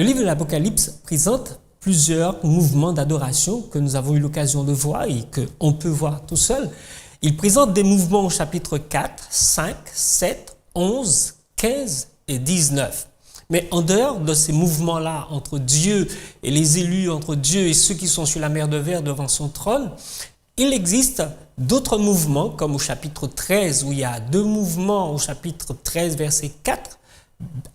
Le livre de l'Apocalypse présente plusieurs mouvements d'adoration que nous avons eu l'occasion de voir et qu'on peut voir tout seul. Il présente des mouvements au chapitre 4, 5, 7, 11, 15 et 19. Mais en dehors de ces mouvements-là, entre Dieu et les élus, entre Dieu et ceux qui sont sur la mer de verre devant son trône, il existe d'autres mouvements, comme au chapitre 13, où il y a deux mouvements, au chapitre 13, verset 4,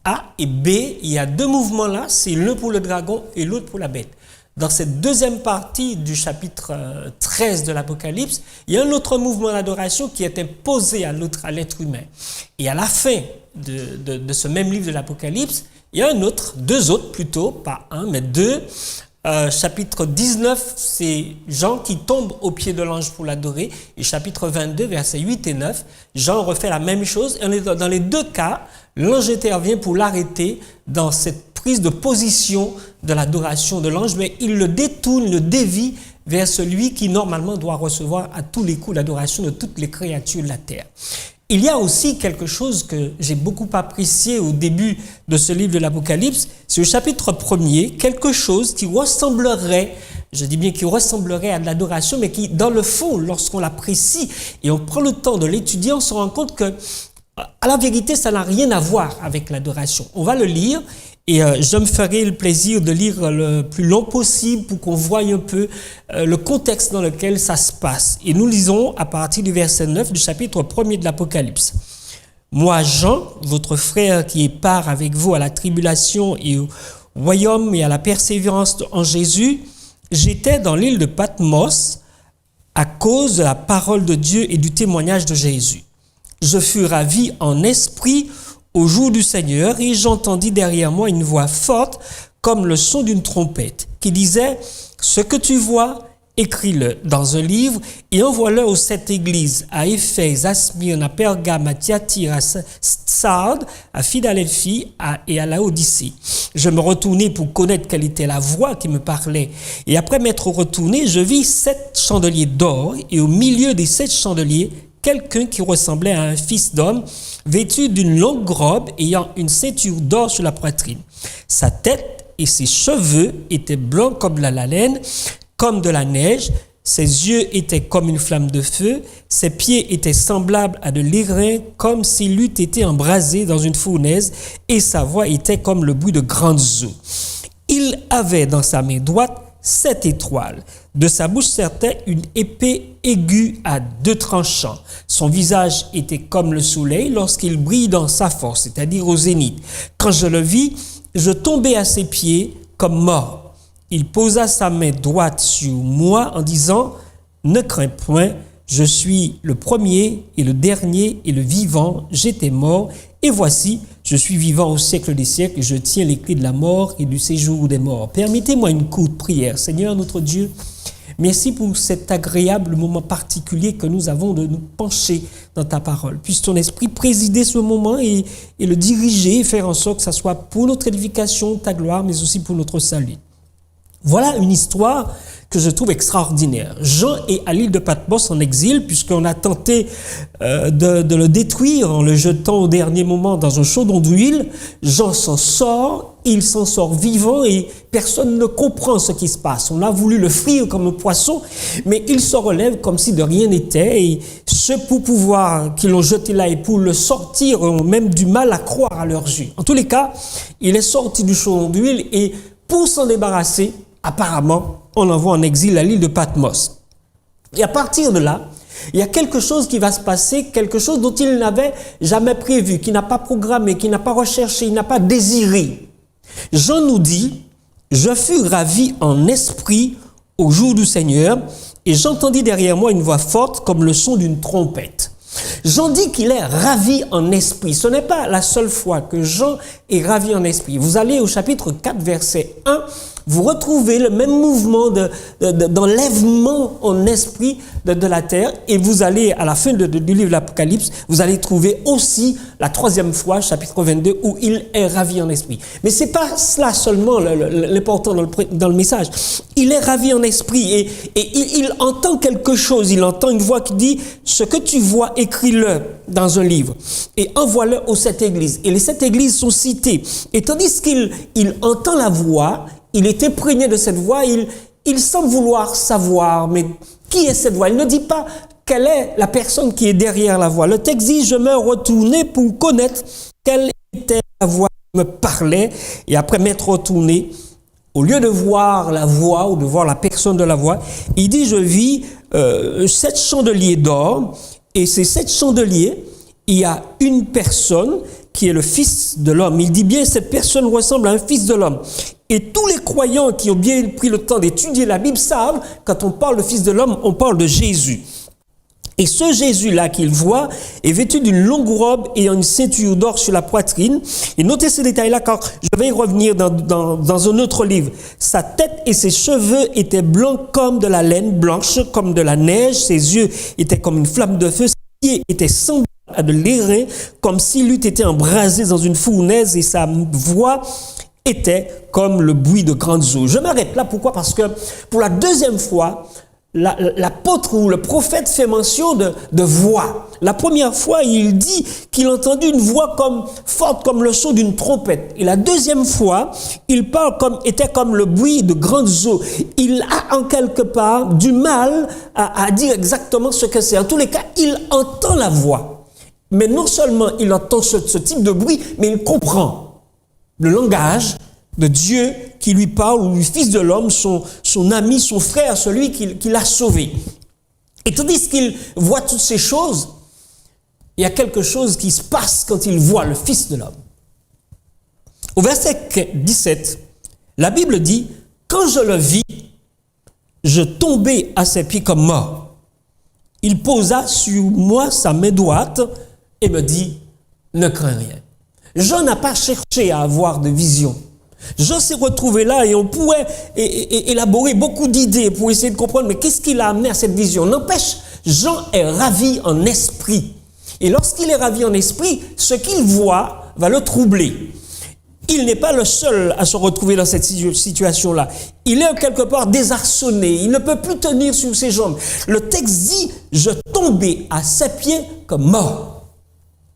A et B, il y a deux mouvements là, c'est l'un pour le dragon et l'autre pour la bête. Dans cette deuxième partie du chapitre 13 de l'Apocalypse, il y a un autre mouvement d'adoration qui est imposé à l'être humain. Et à la fin de ce même livre de l'Apocalypse, il y a deux autres plutôt, pas un, mais deux. Chapitre 19, c'est Jean qui tombe aux pieds de l'ange pour l'adorer. Et chapitre 22, versets 8 et 9, Jean refait la même chose. Et dans les deux cas, l'ange intervient pour l'arrêter dans cette prise de position de l'adoration de l'ange, mais il le détourne, le dévie vers celui qui normalement doit recevoir à tous les coups l'adoration de toutes les créatures de la terre. Il y a aussi quelque chose que j'ai beaucoup apprécié au début de ce livre de l'Apocalypse, c'est au chapitre 1er, quelque chose qui ressemblerait, je dis bien qui ressemblerait à de l'adoration, mais qui, dans le fond, lorsqu'on l'apprécie et on prend le temps de l'étudier, on se rend compte que, à la vérité, ça n'a rien à voir avec l'adoration. On va le lire et je me ferai le plaisir de lire le plus long possible pour qu'on voie un peu le contexte dans lequel ça se passe. Et nous lisons à partir du verset 9 du chapitre 1er de l'Apocalypse. « Moi, Jean, votre frère qui est part avec vous à la tribulation et au royaume et à la persévérance en Jésus, j'étais dans l'île de Patmos à cause de la parole de Dieu et du témoignage de Jésus. Je fus ravi en esprit au jour du Seigneur, et j'entendis derrière moi une voix forte, comme le son d'une trompette, qui disait « Ce que tu vois, écris-le dans un livre et envoie-le aux 7 églises, à Éphèse, à Smyrne, à Pergame, à Thyatire, à Sardes, à Philadelphie et à Laodicée. » Je me retournai pour connaître quelle était la voix qui me parlait. Et après m'être retourné, je vis 7 chandeliers d'or, et au milieu des 7 chandeliers, quelqu'un qui ressemblait à un fils d'homme, vêtu d'une longue robe, ayant une ceinture d'or sur la poitrine. Sa tête et ses cheveux étaient blancs comme la laine, comme de la neige. Ses yeux étaient comme une flamme de feu. Ses pieds étaient semblables à de l'airain, comme s'il eût été embrasé dans une fournaise, et sa voix était comme le bruit de grandes eaux. Il avait dans sa main droite 7 étoiles. De sa bouche sortait une épée aiguë à 2 tranchants. Son visage était comme le soleil lorsqu'il brille dans sa force, c'est-à-dire au zénith. Quand je le vis, je tombai à ses pieds comme mort. Il posa sa main droite sur moi en disant « Ne crains point, je suis le premier et le dernier et le vivant. J'étais mort et voici, je suis vivant au siècle des siècles et je tiens les clés de la mort et du séjour des morts. » Permettez-moi une courte prière. Seigneur notre Dieu, merci pour cet agréable moment particulier que nous avons de nous pencher dans ta parole. Puisse ton esprit présider ce moment et le diriger et faire en sorte que ça soit pour notre édification, ta gloire, mais aussi pour notre salut. Voilà une histoire que je trouve extraordinaire. Jean est à l'île de Patmos en exil, puisqu'on a tenté de le détruire en le jetant au dernier moment dans un chaudron d'huile. Jean s'en sort, il s'en sort vivant et personne ne comprend ce qui se passe. On a voulu le frire comme un poisson, mais il se relève comme si de rien n'était. Et ceux pour pouvoir qui l'ont jeté là et pour le sortir ont même du mal à croire à leurs yeux. En tous les cas, il est sorti du chaudron d'huile et pour s'en débarrasser, apparemment, on l'envoie en exil à l'île de Patmos. Et à partir de là, il y a quelque chose qui va se passer, quelque chose dont il n'avait jamais prévu, qui n'a pas programmé, qui n'a pas recherché, il n'a pas désiré. Jean nous dit « Je fus ravi en esprit au jour du Seigneur, et j'entendis derrière moi une voix forte comme le son d'une trompette. » Jean dit qu'il est ravi en esprit. Ce n'est pas la seule fois que Jean est ravi en esprit. Vous allez au chapitre 4, verset 1, vous retrouvez le même mouvement d'enlèvement en esprit de la terre, et vous allez, à la fin du livre de l'Apocalypse, vous allez trouver aussi la troisième fois, chapitre 22, où il est ravi en esprit. Mais c'est pas cela seulement l'important dans le message. Il est ravi en esprit, et il entend quelque chose, il entend une voix qui dit, ce que tu vois, écris-le dans un livre, et envoie-le aux 7 églises. Et les 7 églises sont citées. Et tandis qu'il entend la voix, il est imprégné de cette voix, il semble vouloir savoir, mais qui est cette voix? Il ne dit pas quelle est la personne qui est derrière la voix. Le texte dit, je me retournais pour connaître quelle était la voix qui me parlait, et après m'être retourné, au lieu de voir la voix ou de voir la personne de la voix, il dit, je vis 7 chandeliers d'or, et ces 7 chandeliers, il y a une personne qui est le Fils de l'homme. Il dit bien, cette personne ressemble à un Fils de l'homme. Et tous les croyants qui ont bien pris le temps d'étudier la Bible savent, quand on parle de Fils de l'homme, on parle de Jésus. Et ce Jésus-là qu'il voit est vêtu d'une longue robe et une ceinture d'or sur la poitrine. Et notez ce détail-là, car je vais y revenir dans un autre livre. Sa tête et ses cheveux étaient blancs comme de la laine, blanche comme de la neige. Ses yeux étaient comme une flamme de feu. Ses pieds étaient semblables à de l'airain, comme s'il eût été embrasé dans une fournaise, et sa voix était comme le bruit de grandes eaux. Je m'arrête là, pourquoi? Parce que pour la deuxième fois, l'apôtre ou le prophète fait mention de voix. La première fois, il dit qu'il entendit une voix forte comme le son d'une trompette. Et la deuxième fois, il parle était comme le bruit de grandes eaux. Il a en quelque part du mal à dire exactement ce que c'est. En tous les cas, il entend la voix. Mais non seulement il entend ce type de bruit, mais il comprend le langage de Dieu qui lui parle, ou du Fils de l'homme, son ami, son frère, celui qui l'a sauvé. Et tandis qu'il voit toutes ces choses, il y a quelque chose qui se passe quand il voit le Fils de l'homme. Au verset 17, la Bible dit, « Quand je le vis, je tombai à ses pieds comme mort. Il posa sur moi sa main droite et me dit, ne crains rien. » Jean n'a pas cherché à avoir de vision. Jean s'est retrouvé là, et on pourrait élaborer beaucoup d'idées pour essayer de comprendre, mais qu'est-ce qui l'a amené à cette vision? N'empêche, Jean est ravi en esprit. Et lorsqu'il est ravi en esprit, ce qu'il voit va le troubler. Il n'est pas le seul à se retrouver dans cette situation-là. Il est quelque part désarçonné. Il ne peut plus tenir sur ses jambes. Le texte dit, je tombais à ses pieds comme mort.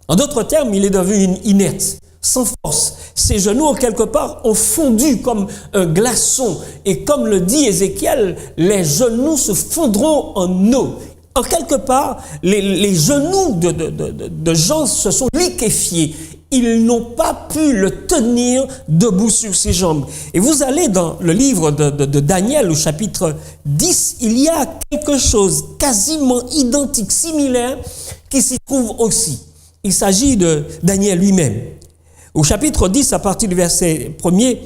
En d'autres termes, il est devenu inerte, sans force. Ses genoux, en quelque part, ont fondu comme un glaçon. Et comme le dit Ézéchiel, les genoux se fondront en eau. En quelque part, les genoux de Jean se sont liquéfiés. Ils n'ont pas pu le tenir debout sur ses jambes. Et vous allez dans le livre de Daniel, au chapitre 10, il y a quelque chose quasiment identique, similaire, qui s'y trouve aussi. Il s'agit de Daniel lui-même. Au chapitre 10, à partir du verset 1er,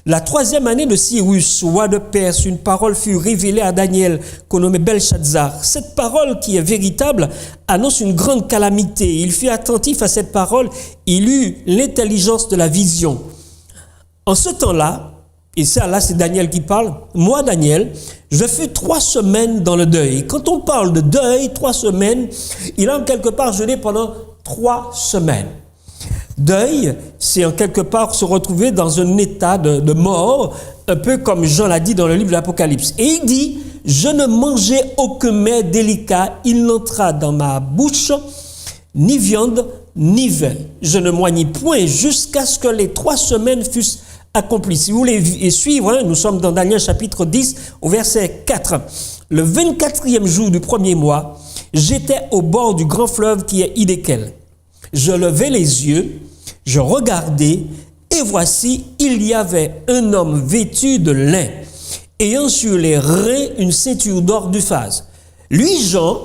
la 3e année de Cyrus, roi de Perse, une parole fut révélée à Daniel, qu'on nommait Belshazzar. Cette parole, qui est véritable, annonce une grande calamité. Il fut attentif à cette parole, il eut l'intelligence de la vision. En ce temps-là, et ça là c'est Daniel qui parle, moi Daniel, je fus 3 semaines dans le deuil. Et quand on parle de deuil, 3 semaines, il a en quelque part jeûné pendant 3 semaines. Deuil, c'est en quelque part se retrouver dans un état de mort, un peu comme Jean l'a dit dans le livre de l'Apocalypse. Et il dit, je ne mangeai aucun mets délicat, il n'entra dans ma bouche ni viande ni vin. Je ne moignis point jusqu'à ce que les 3 semaines fussent accomplies. Si vous voulez suivre, nous sommes dans Daniel chapitre 10 au verset 4. Le 24e jour du 1er mois, j'étais au bord du grand fleuve qui est Hiddekel. Je levai les yeux, je regardai, et voici, il y avait un homme vêtu de lin, ayant sur les reins une ceinture d'or d'Uphaz. Lui, Jean,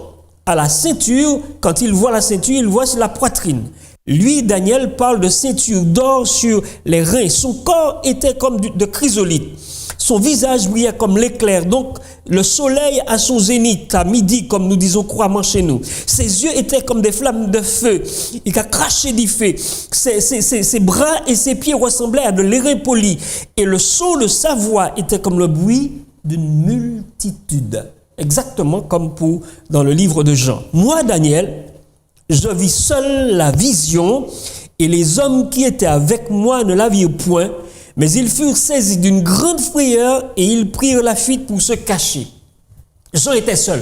à la ceinture, quand il voit la ceinture, il voit sur la poitrine. Lui, Daniel, parle de ceinture d'or sur les reins. Son corps était comme de chrysolite. Son visage brillait comme l'éclair, donc le soleil à son zénith, à midi, comme nous disons couramment chez nous. Ses yeux étaient comme des flammes de feu. Il a craché du feu. Ses bras et ses pieds ressemblaient à de l'airain poli. Et le son de sa voix était comme le bruit d'une multitude. Exactement comme dans le livre de Jean. Moi, Daniel, je vis seul la vision, et les hommes qui étaient avec moi ne la virent point. Mais ils furent saisis d'une grande frayeur et ils prirent la fuite pour se cacher. Jean était seul.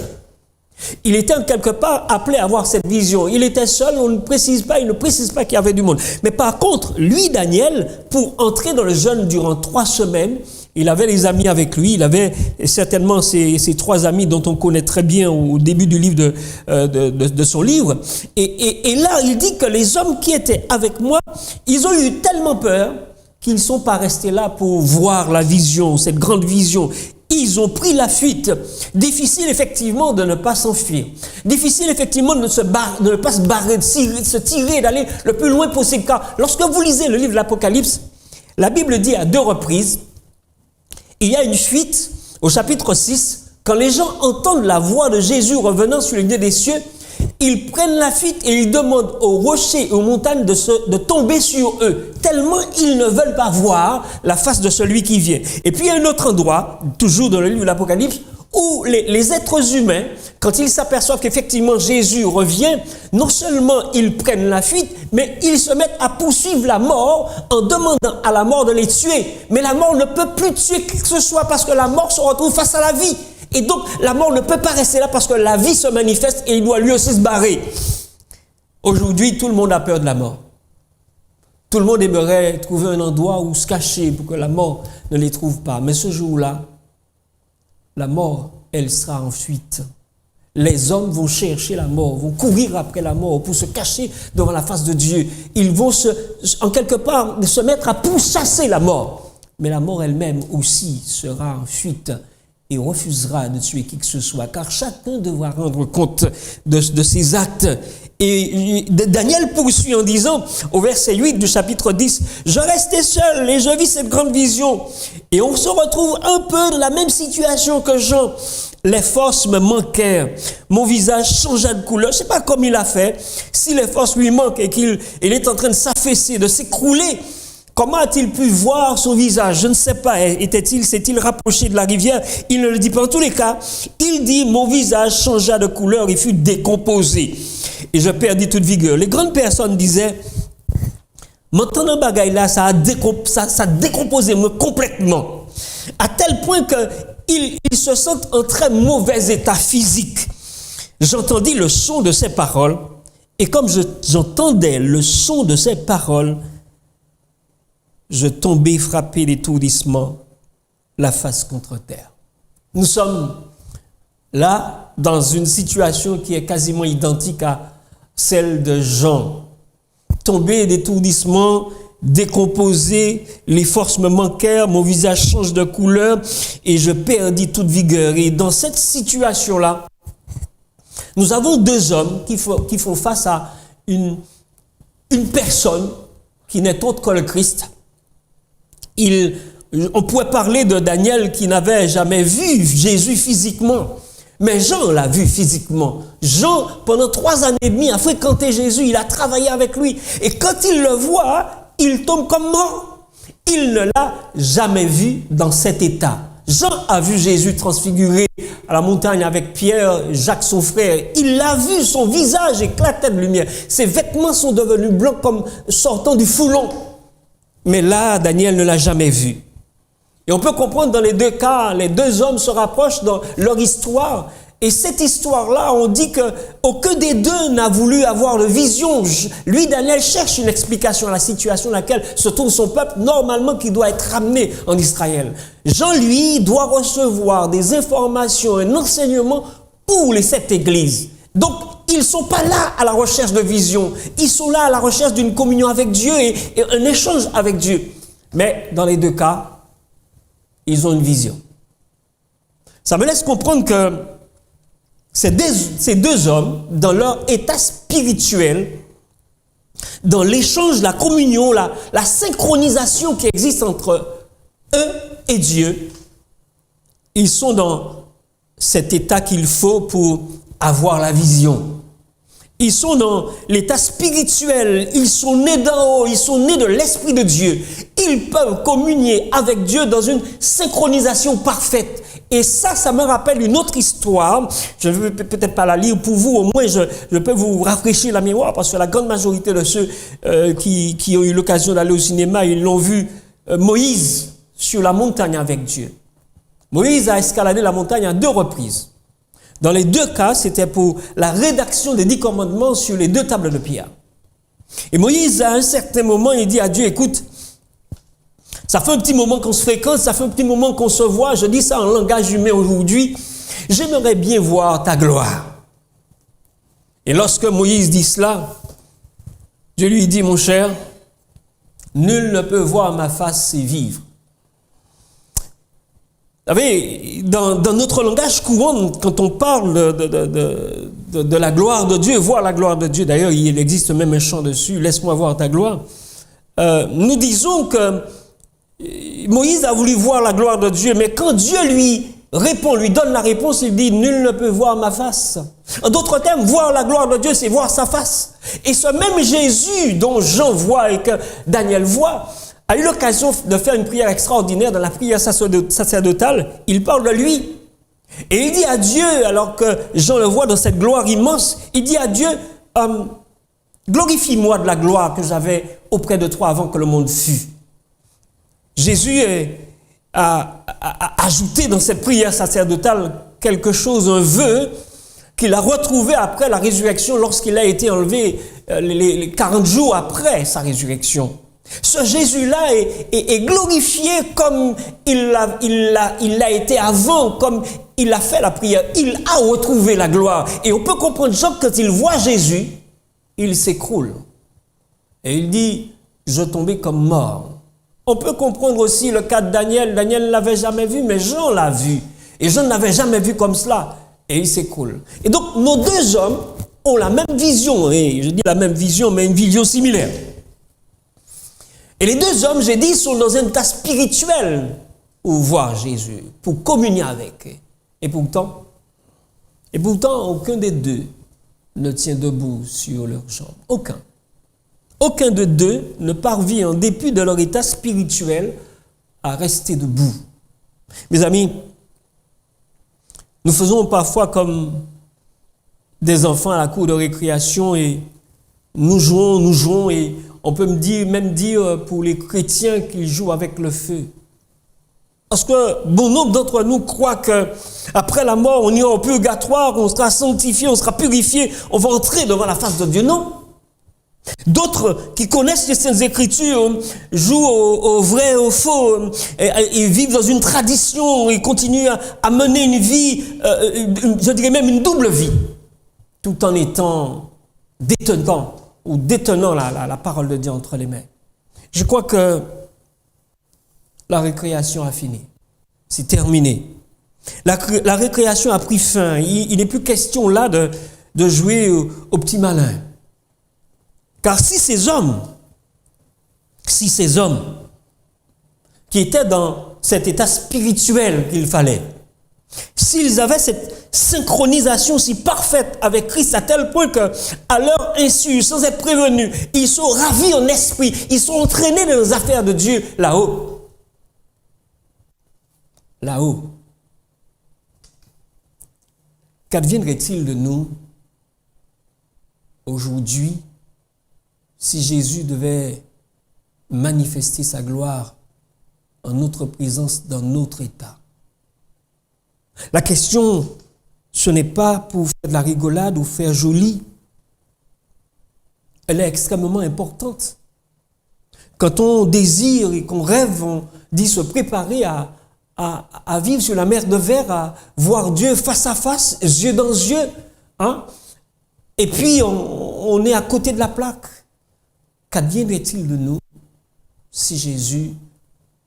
Il était en quelque part appelé à voir cette vision. Il était seul, il ne précise pas qu'il y avait du monde. Mais par contre, lui, Daniel, pour entrer dans le jeûne durant 3 semaines, il avait les amis avec lui. Il avait certainement ces 3 amis dont on connaît très bien au début du livre de son livre. Et là, il dit que les hommes qui étaient avec moi, ils ont eu tellement peur qu'ils ne sont pas restés là pour voir la vision, cette grande vision. Ils ont pris la fuite. Difficile effectivement de ne pas s'enfuir. Difficile effectivement de ne pas se barrer, de se tirer, d'aller le plus loin possible. Car lorsque vous lisez le livre de l'Apocalypse, la Bible dit à 2 reprises, il y a une fuite au chapitre 6, quand les gens entendent la voix de Jésus revenant sur les lieux des cieux, ils prennent la fuite et ils demandent aux rochers et aux montagnes de tomber sur eux, tellement ils ne veulent pas voir la face de celui qui vient. Et puis il y a un autre endroit, toujours dans le livre de l'Apocalypse, où les êtres humains, quand ils s'aperçoivent qu'effectivement Jésus revient, non seulement ils prennent la fuite, mais ils se mettent à poursuivre la mort en demandant à la mort de les tuer. Mais la mort ne peut plus tuer qui que ce soit parce que la mort se retrouve face à la vie. Et donc, la mort ne peut pas rester là parce que la vie se manifeste et il doit lui aussi se barrer. Aujourd'hui, tout le monde a peur de la mort. Tout le monde aimerait trouver un endroit où se cacher pour que la mort ne les trouve pas. Mais ce jour-là, la mort, elle sera en fuite. Les hommes vont chercher la mort, vont courir après la mort pour se cacher devant la face de Dieu. Ils vont en quelque part se mettre à pourchasser la mort. Mais la mort elle-même aussi sera en fuite et refusera de tuer qui que ce soit, car chacun devra rendre compte de ses actes. Et Daniel poursuit en disant, au verset 8 du chapitre 10, « Je restais seul et je vis cette grande vision. » Et on se retrouve un peu dans la même situation que Jean. Les forces me manquèrent. Mon visage changea de couleur. Je ne sais pas comment il a fait. Si les forces lui manquent et qu'il est en train de s'affaisser, de s'écrouler, comment a-t-il pu voir son visage? Je ne sais pas. S'est-il rapproché de la rivière? Il ne le dit pas. En tous les cas, il dit, mon visage changea de couleur et fut décomposé. Et je perdis toute vigueur. Les grandes personnes disaient, maintenant, bagaille là, ça a décomposé moi complètement. À tel point qu'ils se sentent en très mauvais état physique. J'entendis le son de ces paroles. Et comme j'entendais le son de ces paroles, je tombais frappé d'étourdissement, la face contre terre. Nous sommes là dans une situation qui est quasiment identique à celle de Jean. Tombé d'étourdissement, décomposé, les forces me manquèrent, mon visage change de couleur et je perdis toute vigueur. Et dans cette situation-là, nous avons 2 hommes qui font face à une personne qui n'est autre que le Christ. On pourrait parler de Daniel qui n'avait jamais vu Jésus physiquement, mais Jean l'a vu physiquement. Jean, pendant 3 années et demie, a fréquenté Jésus, il a travaillé avec lui. Et quand il le voit, il tombe comme mort. Il ne l'a jamais vu dans cet état. Jean a vu Jésus transfiguré à la montagne avec Pierre, Jacques son frère. Il l'a vu, son visage éclatait de lumière. Ses vêtements sont devenus blancs comme sortant du foulon. Mais là, Daniel ne l'a jamais vu. Et on peut comprendre dans les 2 cas, les 2 hommes se rapprochent dans leur histoire. Et cette histoire-là, on dit qu'aucun des 2 n'a voulu avoir de vision. Lui, Daniel, cherche une explication à la situation dans laquelle se trouve son peuple, normalement qui doit être ramené en Israël. Jean, lui, doit recevoir des informations, un enseignement pour les 7 églises. Donc, ils ne sont pas là à la recherche de vision. Ils sont là à la recherche d'une communion avec Dieu et un échange avec Dieu. Mais dans les 2 cas, ils ont une vision. Ça me laisse comprendre que ces deux hommes, dans leur état spirituel, dans l'échange, la communion, la synchronisation qui existe entre eux et Dieu, ils sont dans cet état qu'il faut pour avoir la vision. Ils sont dans l'état spirituel, ils sont nés d'en haut, ils sont nés de l'Esprit de Dieu. Ils peuvent communier avec Dieu dans une synchronisation parfaite. Et ça me rappelle une autre histoire. Je ne vais peut-être pas la lire pour vous, au moins je peux vous rafraîchir la mémoire, parce que la grande majorité de ceux qui ont eu l'occasion d'aller au cinéma, ils l'ont vu, Moïse sur la montagne avec Dieu. Moïse a escaladé la montagne à 2 reprises. Dans les 2 cas, c'était pour la rédaction des 10 commandements sur les 2 tables de pierre. Et Moïse, à un certain moment, il dit à Dieu, écoute, ça fait un petit moment qu'on se fréquente, ça fait un petit moment qu'on se voit, je dis ça en langage humain aujourd'hui, j'aimerais bien voir ta gloire. Et lorsque Moïse dit cela, Dieu lui dit, mon cher, nul ne peut voir ma face et vivre. Vous savez, dans notre langage courant, quand on parle de la gloire de Dieu, voir la gloire de Dieu, d'ailleurs, il existe même un chant dessus, laisse-moi voir ta gloire, nous disons que Moïse a voulu voir la gloire de Dieu, mais quand Dieu lui répond, lui donne la réponse, il dit, nul ne peut voir ma face. En d'autres termes, voir la gloire de Dieu, c'est voir sa face. Et ce même Jésus dont Jean voit et que Daniel voit, a eu l'occasion de faire une prière extraordinaire dans la prière sacerdotale. Il parle de lui. Et il dit à Dieu, alors que Jean le voit dans cette gloire immense, il dit à Dieu, glorifie-moi de la gloire que j'avais auprès de toi avant que le monde fût. Jésus a ajouté dans cette prière sacerdotale quelque chose, un vœu qu'il a retrouvé après la résurrection lorsqu'il a été enlevé les 40 jours après sa résurrection. Ce Jésus-là est glorifié comme il l'a été avant, comme il a fait la prière. Il a retrouvé la gloire. Et on peut comprendre Jean, quand il voit Jésus, il s'écroule. Et il dit, je tombais comme mort. On peut comprendre aussi le cas de Daniel. Daniel ne l'avait jamais vu, mais Jean l'a vu. Et Jean ne l'avait jamais vu comme cela. Et il s'écroule. Et donc, nos 2 hommes ont la même vision. Et je dis la même vision, mais une vision similaire. Et les 2 hommes, j'ai dit, sont dans un état spirituel pour voir Jésus, pour communier avec eux. Et pourtant, aucun des 2 ne tient debout sur leurs jambes. Aucun. Aucun de 2 ne parvient, en dépit de leur état spirituel, à rester debout. Mes amis, nous faisons parfois comme des enfants à la cour de récréation et nous jouons et on peut même dire pour les chrétiens qu'ils jouent avec le feu. Parce que bon nombre d'entre nous croient qu'après la mort, on ira au purgatoire, on sera sanctifié, on sera purifié, on va entrer devant la face de Dieu. Non. D'autres qui connaissent les Saintes Écritures jouent au vrai et au faux et vivent dans une tradition et continuent à mener une vie, je dirais même une double vie, tout en étant détenant la parole de Dieu entre les mains. Je crois que la récréation a fini. C'est terminé. La récréation a pris fin. Il n'est plus question là de jouer au petit malin. Car si ces hommes qui étaient dans cet état spirituel qu'il fallait, s'ils avaient cette synchronisation si parfaite avec Christ à tel point que, à leur insu, sans être prévenus, ils sont ravis en esprit, ils sont entraînés dans les affaires de Dieu là-haut. Qu'adviendrait-il de nous aujourd'hui si Jésus devait manifester sa gloire en notre présence dans notre état? La question, ce n'est pas pour faire de la rigolade ou faire joli. Elle est extrêmement importante. Quand on désire et qu'on rêve, on dit se préparer à vivre sur la mer de verre, à voir Dieu face à face, yeux dans yeux. Hein? Et puis, on est à côté de la plaque. Qu'adviendrait-il de nous si Jésus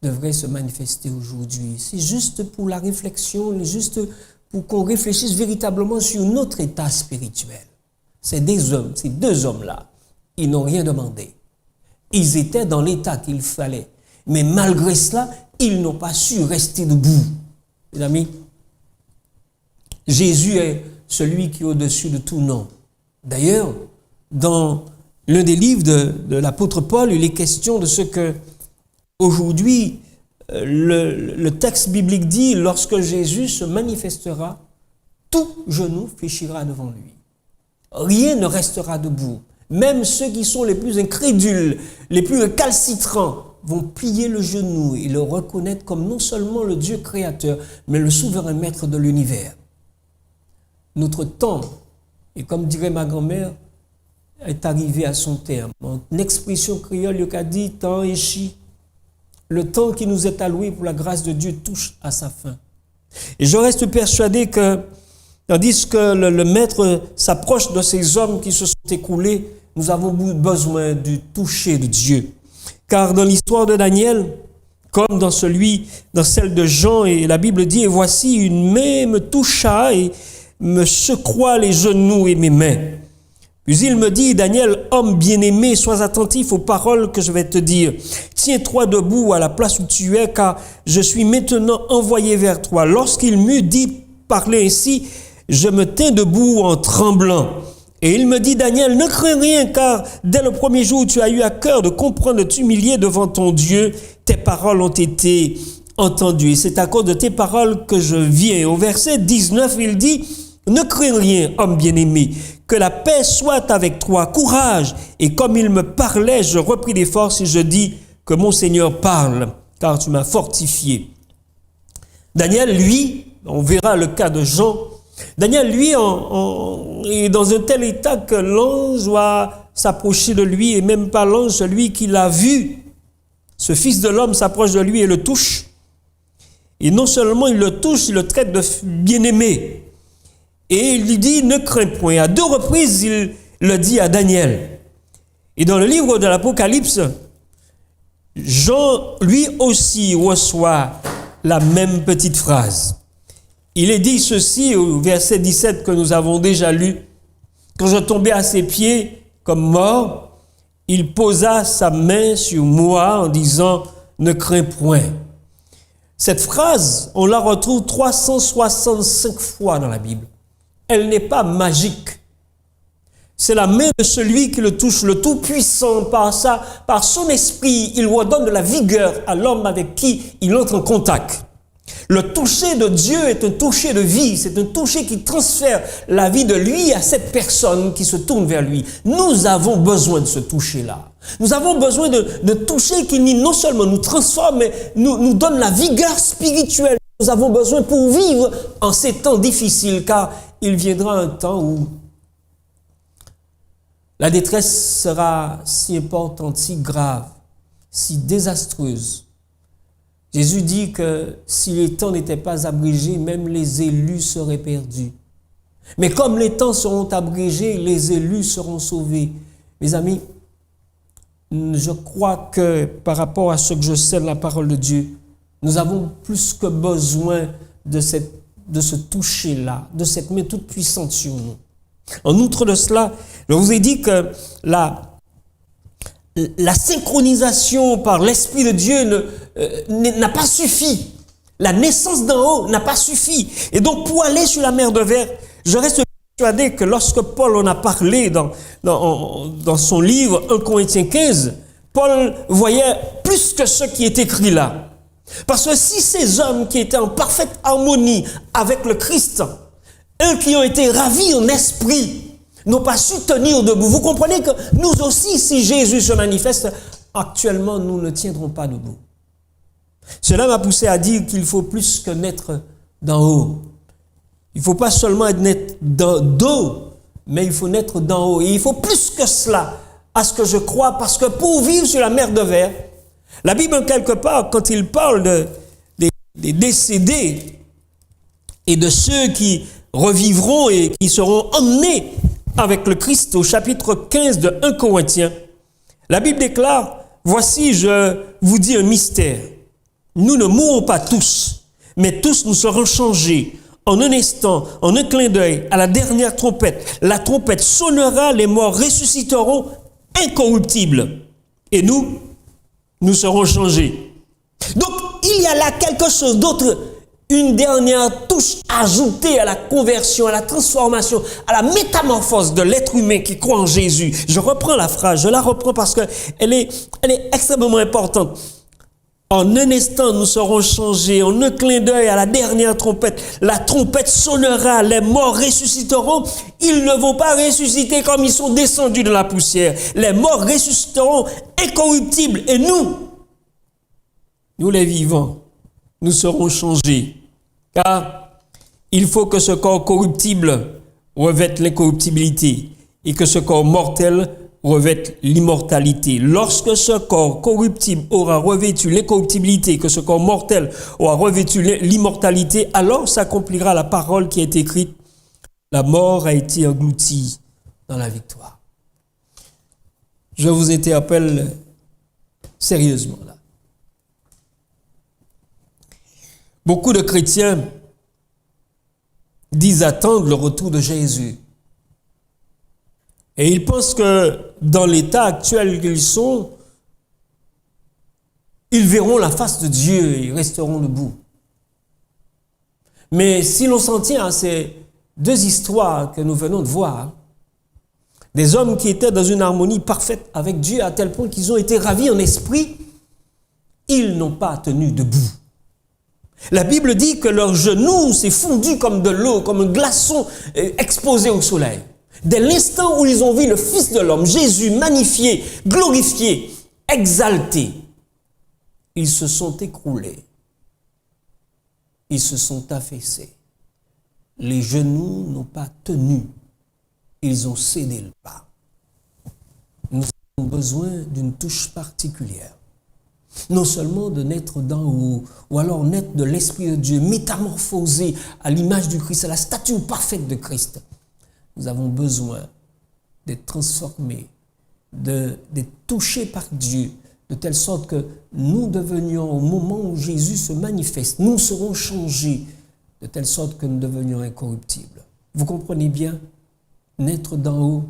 devrait se manifester aujourd'hui? C'est juste pour la réflexion, juste pour qu'on réfléchisse véritablement sur notre état spirituel. Ces 2 hommes-là, ils n'ont rien demandé. Ils étaient dans l'état qu'il fallait. Mais malgré cela, ils n'ont pas su rester debout. Les amis, Jésus est celui qui est au-dessus de tout nom. D'ailleurs, dans l'un des livres de l'apôtre Paul, il est question de ce que aujourd'hui le texte biblique dit: lorsque Jésus se manifestera, tout genou fléchira devant lui. Rien ne restera debout. Même ceux qui sont les plus incrédules, les plus récalcitrants, vont plier le genou et le reconnaître comme non seulement le Dieu créateur, mais le souverain maître de l'univers. Notre temps, et comme dirait ma grand-mère, est arrivé à son terme. En expression créole, il a dit: temps échi. Le temps qui nous est alloué pour la grâce de Dieu touche à sa fin. Et je reste persuadé que, tandis que le Maître s'approche de ces hommes qui se sont écoulés, nous avons besoin du toucher de Dieu. Car dans l'histoire de Daniel, comme dans celle de Jean, et la Bible dit: et voici une main me toucha et me secoua les genoux et mes mains. Puis il me dit: Daniel, homme bien-aimé, sois attentif aux paroles que je vais te dire. Tiens-toi debout à la place où tu es, car je suis maintenant envoyé vers toi. Lorsqu'il m'eut dit parler ainsi, je me tins debout en tremblant. Et il me dit: Daniel, ne crains rien, car dès le premier jour où tu as eu à cœur de comprendre, de t'humilier devant ton Dieu, tes paroles ont été entendues. Et c'est à cause de tes paroles que je viens. Au verset 19, il dit: ne crains rien, homme bien-aimé, que la paix soit avec toi, courage. Et comme il me parlait, je repris des forces et je dis: que mon Seigneur parle, car tu m'as fortifié. Daniel, lui, on verra le cas de Jean. Daniel, lui, est dans un tel état que l'ange doit s'approcher de lui, et même pas l'ange, celui qui l'a vu. Ce fils de l'homme s'approche de lui et le touche. Et non seulement il le touche, il le traite de bien-aimé. Et il lui dit: ne crains point. À 2 reprises, il le dit à Daniel. Et dans le livre de l'Apocalypse, Jean, lui aussi, reçoit la même petite phrase. Il est dit ceci au verset 17 que nous avons déjà lu: quand je tombais à ses pieds comme mort, il posa sa main sur moi en disant: ne crains point. Cette phrase, on la retrouve 365 fois dans la Bible. Elle n'est pas magique. C'est la main de celui qui le touche, le Tout-Puissant. Par son esprit, il redonne de la vigueur à l'homme avec qui il entre en contact. Le toucher de Dieu est un toucher de vie. C'est un toucher qui transfère la vie de lui à cette personne qui se tourne vers lui. Nous avons besoin de ce toucher-là. Nous avons besoin de toucher qui non seulement nous transforme, mais nous donne la vigueur spirituelle. Nous avons besoin pour vivre en ces temps difficiles, car il viendra un temps où la détresse sera si importante, si grave, si désastreuse. Jésus dit que si les temps n'étaient pas abrégés, même les élus seraient perdus. Mais comme les temps seront abrégés, les élus seront sauvés. Mes amis, je crois que par rapport à ce que je sais de la parole de Dieu, nous avons plus que besoin de ce toucher-là, de cette main toute puissante sur nous. En outre de cela, je vous ai dit que la synchronisation par l'Esprit de Dieu n'a pas suffi. La naissance d'en haut n'a pas suffi. Et donc, pour aller sur la mer de Verre, je reste persuadé que lorsque Paul en a parlé dans son livre 1 Corinthiens 15, Paul voyait plus que ce qui est écrit là. Parce que si ces hommes qui étaient en parfaite harmonie avec le Christ, eux qui ont été ravis en esprit, n'ont pas su tenir debout. Vous comprenez que nous aussi, si Jésus se manifeste, actuellement, nous ne tiendrons pas debout. Cela m'a poussé à dire qu'il faut plus que naître d'en haut. Il ne faut pas seulement naître d'eau, mais il faut naître d'en haut. Et il faut plus que cela, à ce que je crois, parce que pour vivre sur la mer de Verre, la Bible, quelque part, quand il parle des décédés et de ceux qui revivront et qui seront emmenés avec le Christ au chapitre 15 de 1 Corinthiens, la Bible déclare: voici, je vous dis un mystère. Nous ne mourrons pas tous, mais tous nous serons changés en un instant, en un clin d'œil, à la dernière trompette. La trompette sonnera, les morts ressusciteront incorruptibles. Et nous serons changés. Donc, il y a là quelque chose d'autre une dernière touche ajoutée à la conversion, à la transformation, à la métamorphose de l'être humain qui croit en Jésus. Je reprends la phrase, je la reprends parce que elle est extrêmement importante. En un instant, nous serons changés. En un clin d'œil à la dernière trompette, la trompette sonnera, les morts ressusciteront. Ils ne vont pas ressusciter comme ils sont descendus de la poussière. Les morts ressusciteront incorruptibles. Et nous les vivants, nous serons changés. Car il faut que ce corps corruptible revête l'incorruptibilité et que ce corps mortel revête l'immortalité. Lorsque ce corps corruptible aura revêtu l'incorruptibilité, que ce corps mortel aura revêtu l'immortalité, alors s'accomplira la parole qui est écrite. La mort a été engloutie dans la victoire. Je vous interpelle sérieusement là. Beaucoup de chrétiens disent attendre le retour de Jésus. Et ils pensent que dans l'état actuel qu'ils sont, ils verront la face de Dieu et ils resteront debout. Mais si l'on s'en tient à ces deux histoires que nous venons de voir, des hommes qui étaient dans une harmonie parfaite avec Dieu à tel point qu'ils ont été ravis en esprit, ils n'ont pas tenu debout. La Bible dit que leurs genoux s'est fondu comme de l'eau, comme un glaçon exposé au soleil. Dès l'instant où ils ont vu le Fils de l'homme, Jésus, magnifié, glorifié, exalté, ils se sont écroulés. Ils se sont affaissés. Les genoux n'ont pas tenu. Ils ont cédé le pas. Nous avons besoin d'une touche particulière. Non seulement de naître d'en haut, ou alors naître de l'Esprit de Dieu, métamorphosé à l'image du Christ, à la stature parfaite de Christ. Nous avons besoin d'être transformés, d'être touchés par Dieu, de telle sorte que nous devenions, au moment où Jésus se manifeste, nous serons changés, de telle sorte que nous devenions incorruptibles. Vous comprenez bien? Naître d'en haut,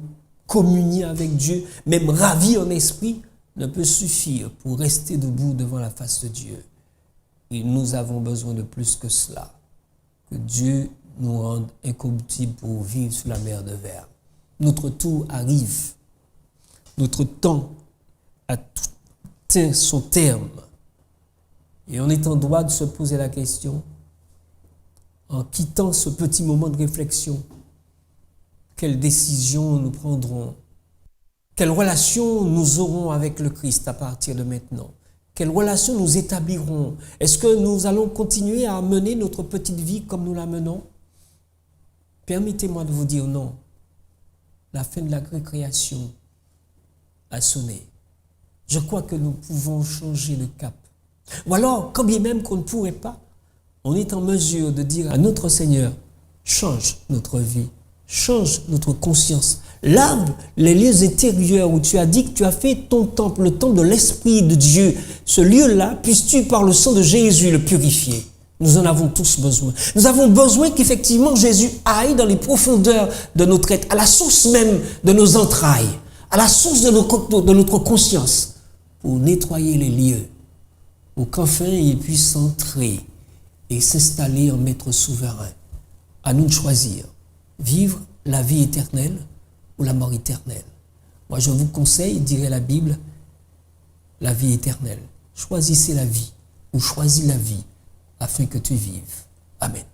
communier avec Dieu, même ravi en esprit, ne peut suffire pour rester debout devant la face de Dieu. Et nous avons besoin de plus que cela. Que Dieu nous rende incorruptibles pour vivre sur la mer de verre. Notre tour arrive. Notre temps atteint son terme. Et on est en droit de se poser la question, en quittant ce petit moment de réflexion, quelles décisions nous prendrons? Quelle relation nous aurons avec le Christ à partir de maintenant? Quelle relation nous établirons? Est-ce que nous allons continuer à mener notre petite vie comme nous la menons? Permettez-moi de vous dire non. La fin de la récréation a sonné. Je crois que nous pouvons changer de cap. Ou alors, quand bien même qu'on ne pourrait pas, on est en mesure de dire à notre Seigneur, change notre vie, change notre conscience. Lave les lieux intérieurs où tu as dit que tu as fait ton temple, le temple de l'Esprit de Dieu. Ce lieu-là, puisses-tu par le sang de Jésus le purifier. Nous en avons tous besoin. Nous avons besoin qu'effectivement Jésus aille dans les profondeurs de notre être, à la source même de nos entrailles, à la source de notre conscience, pour nettoyer les lieux, pour qu'enfin il puisse entrer et s'installer en maître souverain. À nous de choisir, vivre la vie éternelle ou la mort éternelle. Moi, je vous conseille, dirait la Bible, la vie éternelle. Choisissez la vie ou choisis la vie afin que tu vives. Amen.